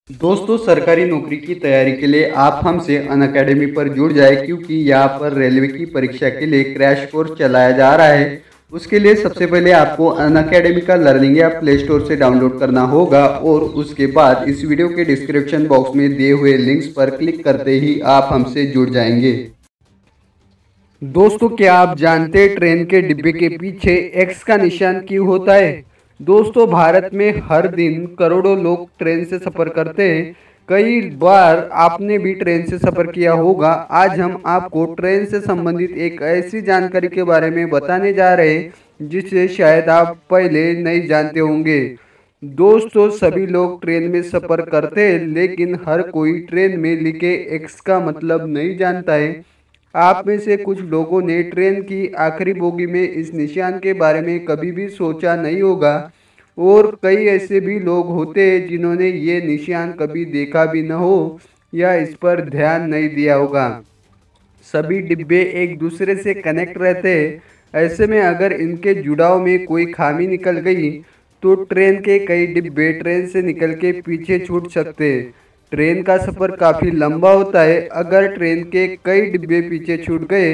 दोस्तों, सरकारी नौकरी की तैयारी के लिए आप हमसे अनअकैडमी पर जुड़ जाए, क्योंकि यहाँ पर रेलवे की परीक्षा के लिए क्रैश कोर्स चलाया जा रहा है। उसके लिए सबसे पहले आपको अनअकैडमी का लर्निंग ऐप प्ले स्टोर से डाउनलोड करना होगा और उसके बाद इस वीडियो के डिस्क्रिप्शन बॉक्स में दिए हुए लिंक्स पर क्लिक करते ही आप हमसे जुड़ जाएंगे। दोस्तों, क्या आप जानते हैं ट्रेन के डिब्बे के पीछे एक्स का निशान क्यों होता है? दोस्तों, भारत में हर दिन करोड़ों लोग ट्रेन से सफ़र करते हैं। कई बार आपने भी ट्रेन से सफ़र किया होगा। आज हम आपको ट्रेन से संबंधित एक ऐसी जानकारी के बारे में बताने जा रहे हैं जिसे शायद आप पहले नहीं जानते होंगे। दोस्तों, सभी लोग ट्रेन में सफ़र करते हैं, लेकिन हर कोई ट्रेन में लिखे एक्स का मतलब नहीं जानता है। आप में से कुछ लोगों ने ट्रेन की आखिरी बोगी में इस निशान के बारे में कभी भी सोचा नहीं होगा, और कई ऐसे भी लोग होते हैं जिन्होंने ये निशान कभी देखा भी न हो या इस पर ध्यान नहीं दिया होगा। सभी डिब्बे एक दूसरे से कनेक्ट रहते हैं। ऐसे में अगर इनके जुड़ाव में कोई खामी निकल गई तो ट्रेन के कई डिब्बे ट्रेन से निकल के पीछे छूट सकते हैं। ट्रेन का सफ़र काफ़ी लंबा होता है। अगर ट्रेन के कई डिब्बे पीछे छूट गए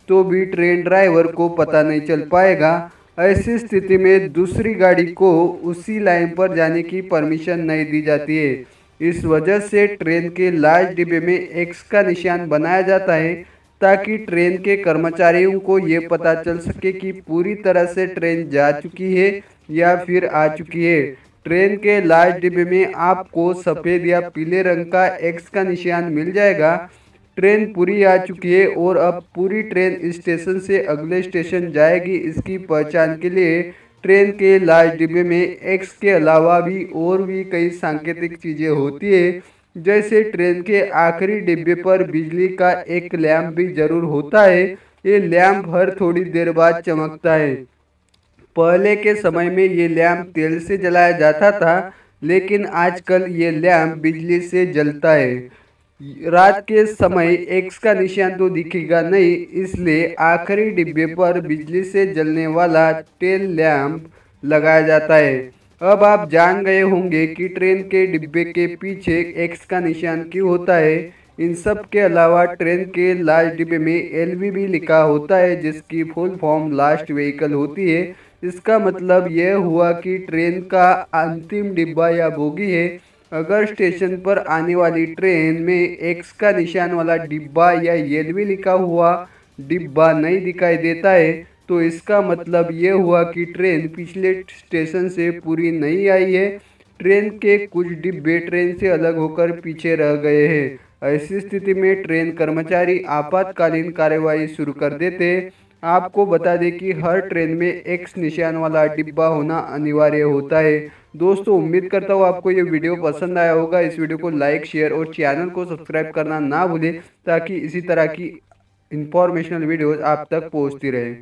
तो भी ट्रेन ड्राइवर को पता नहीं चल पाएगा। ऐसी स्थिति में दूसरी गाड़ी को उसी लाइन पर जाने की परमिशन नहीं दी जाती है। इस वजह से ट्रेन के लास्ट डिब्बे में एक्स का निशान बनाया जाता है, ताकि ट्रेन के कर्मचारियों को ये पता चल सके कि पूरी तरह से ट्रेन जा चुकी है या फिर आ चुकी है। ट्रेन के लास्ट डिब्बे में आपको सफ़ेद या पीले रंग का एक्स का निशान मिल जाएगा। ट्रेन पूरी आ चुकी है और अब पूरी ट्रेन स्टेशन से अगले स्टेशन जाएगी। इसकी पहचान के लिए ट्रेन के लास्ट डिब्बे में एक्स के अलावा भी और भी कई सांकेतिक चीज़ें होती है। जैसे ट्रेन के आखिरी डिब्बे पर बिजली का एक लैंप भी जरूर होता है। ये लैंप हर थोड़ी देर बाद चमकता है। पहले के समय में ये लैंप तेल से जलाया जाता था, लेकिन आजकल ये लैंप बिजली से जलता है। रात के समय एक्स का निशान तो दिखेगा नहीं, इसलिए आखिरी डिब्बे पर बिजली से जलने वाला टेल लैंप लगाया जाता है। अब आप जान गए होंगे कि ट्रेन के डिब्बे के पीछे एक्स का निशान क्यों होता है। इन सब के अलावा ट्रेन के लास्ट डिब्बे में एलवी भी लिखा होता है, जिसकी फुल फॉर्म लास्ट व्हीकल होती है। इसका मतलब यह हुआ कि ट्रेन का अंतिम डिब्बा या बोगी है। अगर स्टेशन पर आने वाली ट्रेन में एक्स का निशान वाला डिब्बा या एलवी लिखा हुआ डिब्बा नहीं दिखाई देता है, तो इसका मतलब ये हुआ कि ट्रेन पिछले स्टेशन से पूरी नहीं आई है। ट्रेन के कुछ डिब्बे ट्रेन से अलग होकर पीछे रह गए हैं। ऐसी स्थिति में ट्रेन कर्मचारी आपातकालीन कार्यवाही शुरू कर देते हैं। आपको बता दें कि हर ट्रेन में एक्स निशान वाला डिब्बा होना अनिवार्य होता है। दोस्तों, उम्मीद करता हूँ आपको ये वीडियो पसंद आया होगा। इस वीडियो को लाइक, शेयर और चैनल को सब्सक्राइब करना ना भूलें, ताकि इसी तरह की इंफॉर्मेशनल वीडियोज़ आप तक पहुँचती रहे।